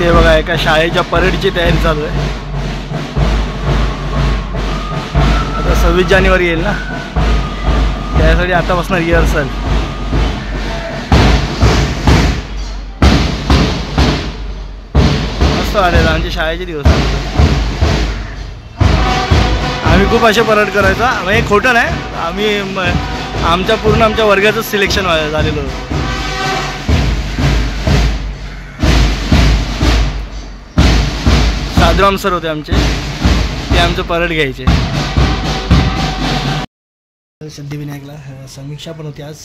इथे बघा एका शाळेच्या परेडची तयारी चालू आहे. आता 26 जानेवारी येईल ना, त्यासाठी आतापासून रिहर्सल. मस्त आलेला आमच्या शाळेचे दिवस. आम्ही खूप असे परेड करायचा, म्हणजे खोटं नाही, आम्ही आमच्या वर्गाचंच सिलेक्शन झालेलं होतं. साधुराम सर होते आमचे, ते आमचं परेड घ्यायचे. सिद्धिविनायकला समीक्षा पण होती आज,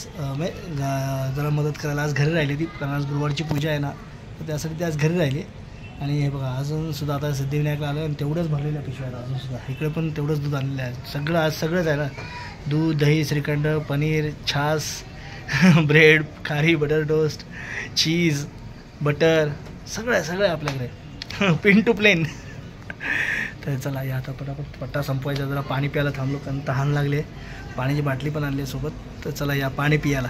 जरा मदत करायला आज घरी राहिली ती, कारण आज गुरुवारची पूजा आहे ना, तर त्यासाठी ती आज घरी राहिली. आणि हे बघा अजून सुद्धा आता सिद्धिविनायकला आलं आणि तेवढंच भरलेल्या पिशव्या आहेत अजून सुद्धा. इकडे पण तेवढंच दूध आणलेलं आहे. सगळं आज सगळंच आहे ना, दूध, दही, श्रीखंड, पनीर, छास, ब्रेड, खारी, बटर टोस्ट, चीज, बटर, सगळं आपल्याकडे पिन टू प्लेन. तर चला या आता पटापट पट्टा संपवायचा. जरा पाणी प्यायला थांबलो कारण तहान लागले. पाण्याची बाटली पण आणली सोबत, तर चला या पाणी पियाला.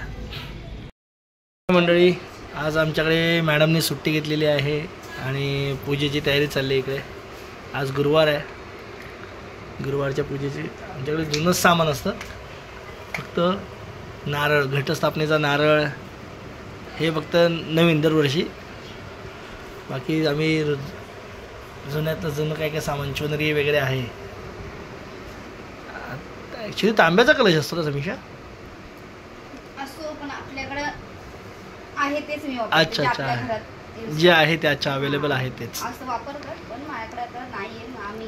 मंडळी आज आमच्याकडे मॅडमने सुट्टी घेतलेली आहे आणि पूजेची तयारी चालली इकडे. आज गुरुवार आहे, गुरुवारच्या पूजेची आमच्याकडे जुनंच सामान असतं, फक्त नारळ, घटस्थापनेचा नारळ हे फक्त नवीन दरवर्षी. बाकी आम्ही जुन्यातलं जुनं काय सामान चुनरी वगैरे आहे. ॲक्च्युली तांब्याचा कलश असतो का समीक्षा? असतो पण आपल्याकडे आहे तेच मी वापरते. अच्छा अच्छा, जे आहे ते अच्छा अवेलेबल आहे तेच असं वापरतात, पण माझ्याकडे आता नाहीये. आम्ही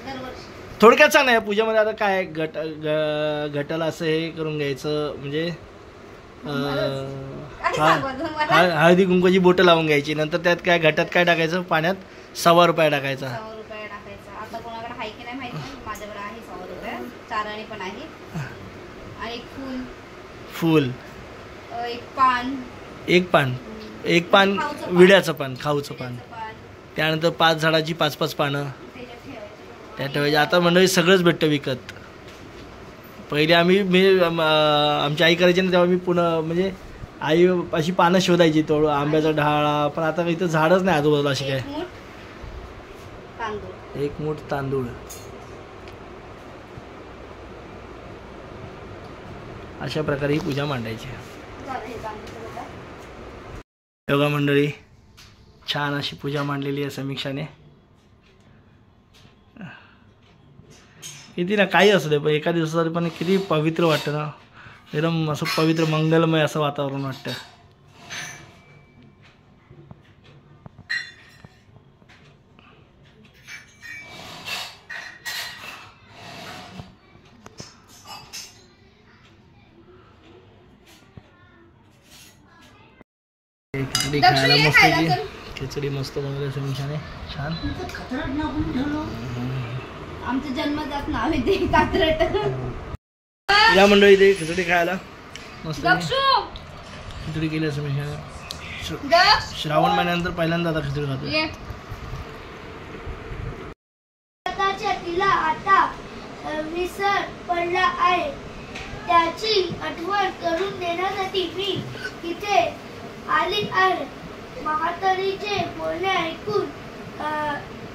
दरवर्षी थोडक्यात सांग ना या पूजेमध्ये आता काय घटाला असं हे करून घ्यायचं, म्हणजे हळदी कुंकूची बोटं लावून घ्यायची, नंतर त्यात काय घटात काय टाकायचं, पाण्यात 100 रुपये टाकायचा. 100 रुपये टाकायचा. आता कोणाकडे आहे की नाही माहिती नाही, माझ्याकडे आहे 100 रुपये. चाराणी पण आहे आणि फूल, एक पान विड्याचं पान, खाऊचं पान, त्यानंतर 5 झाडाची 5-5 पानं त्या ठेवायची. आता मंडळी सगळंच भेटतं विकत. पहिले आमची आई करायची ना, तेव्हा मी पुन्हा म्हणजे आई अशी पानं शोधायची, तो आंब्याचा ढाळा, पण आता इथं झाडच नाही आजूबाजूला. अशी काय 1 मूठ तांदूळ, अशा प्रकारे ही पूजा मांडायची. योगा मंडळी छान अशी पूजा मांडलेली आहे समीक्षाने. किती ना काही असू दे, पण एका दिवसासाठी पण किती पवित्र वाटतं ना, एकदम असं पवित्र मंगलमय असं वातावरण वाटतं. खिचडी खायला मस्त, खिचडी मस्त बनवली समीक्षाने, छान. आमचं जन्मजात नाव आहे ते कात्रट. या मंडळी ते खिचडी खायला मस्त खिचडी केली समीक्षाने. श्रावण महिन्यानंतर पहिल्यांदा आता खिचडी खातो. तिला आता विसर पडला आहे, त्याची आठवण करून देण्यासाठी मी इथे आली आहे. म्हातारीचे बोलणे ऐकून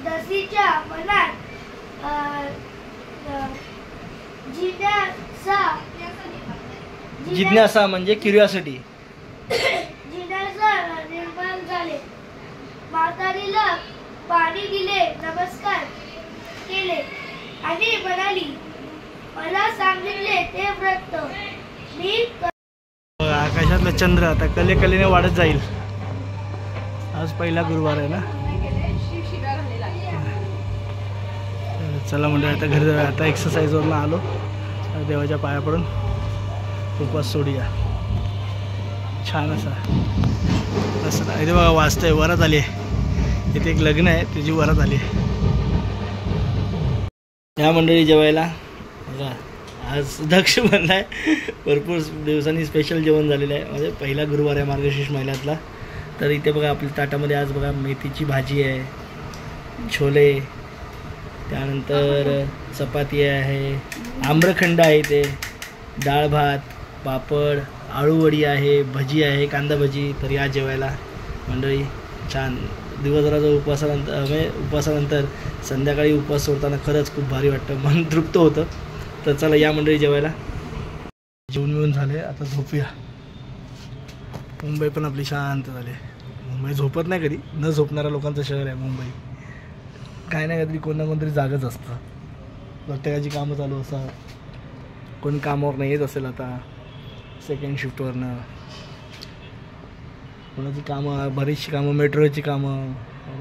दसीच्या मनात जिज्ञासा म्हणजे क्युरिओसिटी, जिज्ञासा निर्माण झाले. म्हातारीला पाणी दिले, नमस्कार केले आणि म्हणाली, मला सांगितले ते व्रत मी. आकाशातलं चंद्र आता कलेने वाढत जाईल. आज पहिला गुरुवार आहे ना. चला म्हणजे आता घरी जाऊया. आता एक्सरसाइजवरून आलो, देवाच्या पाया पडून उपवास सोडूया. छान असा असं इथे बघा वाजतंय, वरात आली आहे. इथे एक लग्न आहे, त्याची वरात आली आहे. या मंडळी जेवायला बघा आज दक्ष बनला आहे. भरपूर दिवसांनी स्पेशल जेवण झालेलं आहे. म्हणजे पहिला गुरुवार आहे मार्गशीर्ष महिन्यातला. तर इथे बघा आपल्या ताटामध्ये आज बघा मेथीची भाजी आहे, छोले, त्यानंतर चपाती आहे, आम्रखंड आहे, इथे डाळ भात, पापड, आळूवडी आहे, भजी आहे, कांदा भजी. तर या जेवायला मंडळी छान दिवसभराचा उपवासानंतर संध्याकाळी उपवास सोडताना खरंच खूप भारी वाटतं, मन तृप्त होतं. तर चला या मंडळी जेवायला. जेवून मिळून झाले, आता झोपूया. मुंबई पण आपली शांत झाली. मुंबई झोपत नाही कधी, न झोपणाऱ्या लोकांचं शहर आहे मुंबई. काय नाही काहीतरी कोण ना कोणतरी जागच असतं. प्रत्येकाची कामं चालू असतात. कोण कामावर नाही येत असेल आता सेकंड शिफ्टवरनं, कोणाची कामं, बरीचशी कामं, मेट्रोची कामं,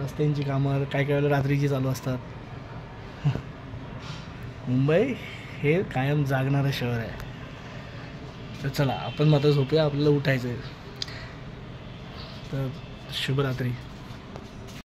रस्त्यांची कामं, काय काय वेळेला रात्रीची चालू असतात. मुंबई हे कायम जागणारं शहर आहे. तर चला आपण मात्र झोपूया, आपल्याला उठायचं आहे. तर शुभरात्री.